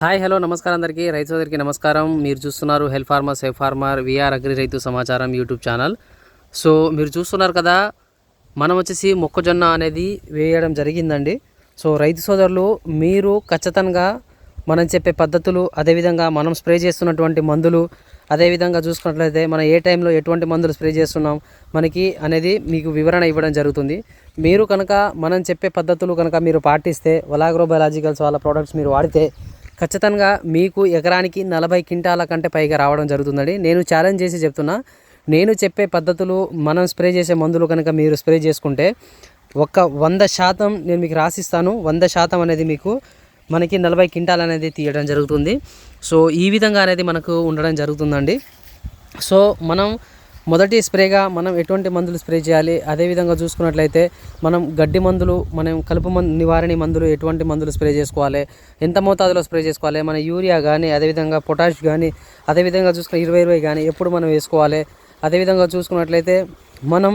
Hi hello నమస్కారం అందరికీ రైతు సోదరికి నమస్కారం. మీరు చూస్తున్నారు help farmer safe farmer VR agri రైతు సమాచారం యూట్యూబ్ ఛానల్. సో మీరు చూస్తున్నారు కదా, మనం వచ్చేసి మొక్కజొన్న అనేది వేయడం జరిగిందండి. సో రైతు సోదరులు మీరు ఖచ్చితంగా మనం చెప్పే పద్ధతులు, అదేవిధంగా మనం స్ప్రే చేస్తున్నటువంటి మందులు, అదేవిధంగా చూసుకున్నట్లయితే మనం ఏ టైంలో ఎటువంటి మందులు స్ప్రే చేస్తున్నాం మనకి అనేది మీకు వివరణ ఇవ్వడం జరుగుతుంది. మీరు కనుక మనం చెప్పే పద్ధతులు కనుక మీరు పాటిస్తే, వలాగ్రో బయాలజికల్స్ వాళ్ళ ప్రోడక్ట్స్ మీరు వాడితే ఖచ్చితంగా మీకు ఎకరానికి 40 క్వింటాల కంటే పైగా రావడం జరుగుతుందండి. నేను ఛాలెంజ్ చేసి చెప్తున్నా, నేను చెప్పే పద్ధతులు, మనం స్ప్రే చేసే మందులు కనుక మీరు స్ప్రే చేసుకుంటే 100% నేను మీకు రాసిస్తాను. 100% అనేది మీకు మనకి 40 క్వింటాల్ అనేది తీయడం జరుగుతుంది. సో ఈ విధంగా అనేది మనకు ఉండడం జరుగుతుందండి. సో మనం మొదటి స్ప్రేగా మనం ఎటువంటి మందులు స్ప్రే చేయాలి, అదేవిధంగా చూసుకున్నట్లయితే మనం గడ్డి మందులు, మనం కలుపు నివారణ మందులు ఎటువంటి మందులు స్ప్రే చేసుకోవాలి, ఎంత మోతాదులో స్ప్రే చేసుకోవాలి, మన యూరియా కానీ, అదేవిధంగా పొటాష్ కానీ, అదేవిధంగా చూసుకున్న 20-20 కానీ ఎప్పుడు మనం వేసుకోవాలి, అదేవిధంగా చూసుకున్నట్లయితే మనం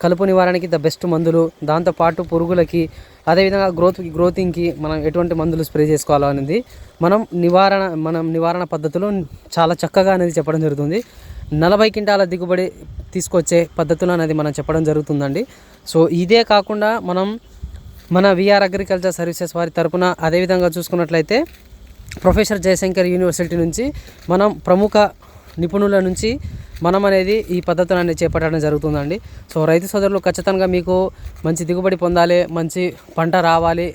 కలుపు నివారణకి ద బెస్ట్ మందులు, దాంతోపాటు పురుగులకి, అదేవిధంగా గ్రోతింగ్కి మనం ఎటువంటి మందులు స్ప్రే చేసుకోవాలో అనేది మనం నివారణ పద్ధతులు చాలా చక్కగా అనేది చెప్పడం జరుగుతుంది. 40 క్వింటాల దిగుబడి తీసుకొచ్చే పద్ధతులు అనేది మనం చెప్పడం జరుగుతుందండి. సో ఇదే కాకుండా మన విఆర్ అగ్రికల్చర్ సర్వీసెస్ వారి తరపున, అదేవిధంగా చూసుకున్నట్లయితే ప్రొఫెసర్ జయశంకర్ యూనివర్సిటీ నుంచి మనం ప్రముఖ నిపుణుల నుంచి మనం అనేది ఈ పద్ధతులు అనేది చేపట్టడం జరుగుతుందండి. సో రైతు సోదరులు ఖచ్చితంగా మీకు మంచి దిగుబడి పొందాలి, మంచి పంట రావాలి,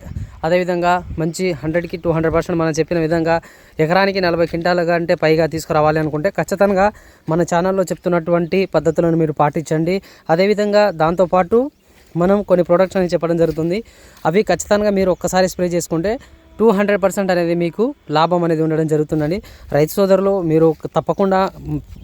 అదేవిధంగా మంచి 100కి 200% మనం చెప్పిన విధంగా ఎకరానికి 40 క్వింటాల కంటే పైగా తీసుకురావాలి అనుకుంటే ఖచ్చితంగా మన ఛానల్లో చెప్తున్నటువంటి పద్ధతులను మీరు పాటించండి. అదేవిధంగా దాంతోపాటు మనం కొన్ని ప్రొడక్ట్స్ అని చెప్పడం జరుగుతుంది. అవి ఖచ్చితంగా మీరు ఒక్కసారి స్ప్రే చేసుకుంటే 200% అనేది మీకు లాభం అనేది ఉండడం జరుగుతుందండి. రైతు సోదరులు మీరు తప్పకుండా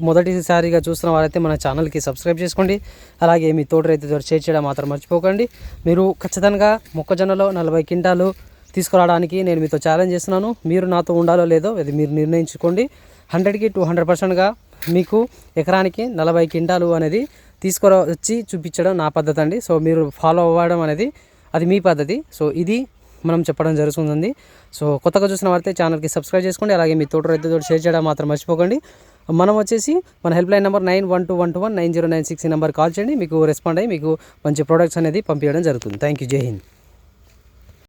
మొదటిసారిగా చూస్తున్న వారైతే మన ఛానల్కి సబ్స్క్రైబ్ చేసుకోండి. అలాగే మీ తోటి రైతుతో షేర్ చేయడం మాత్రం మర్చిపోకండి. మీరు ఖచ్చితంగా మొక్కజొన్నలో 40 క్వింటాలు తీసుకురావడానికి నేను మీతో ఛాలెంజ్ చేస్తున్నాను. మీరు నాతో ఉండాలో లేదో అది మీరు నిర్ణయించుకోండి. 100కి 200%గా మీకు ఎకరానికి 40 క్వింటాలు అనేది తీసుకువచ్చి చూపించడం నా పద్ధతి అండి. సో మీరు ఫాలో అవ్వడం అనేది అది మీ పద్ధతి. సో ఇది మనం చెప్పడం జరుగుతుంది. సో కొత్తగా చూసిన వారైతే ఛానల్కి సబ్స్క్రైబ్ చేసుకోండి. అలాగే మీ తోటి రైతుతో షేర్ చేయడం మాత్రం మర్చిపోకండి. మనం వచ్చేసి మన హెల్ప్ లైన్ నెంబర్ 9121219096 ఈ నెంబర్ కాల్ చేయండి. మీకు రెస్పాండ్ అయ్యి మీకు మంచి ప్రోడక్ట్స్ అనేది పంపించడం జరుగుతుంది. Thank you. జై హింద్.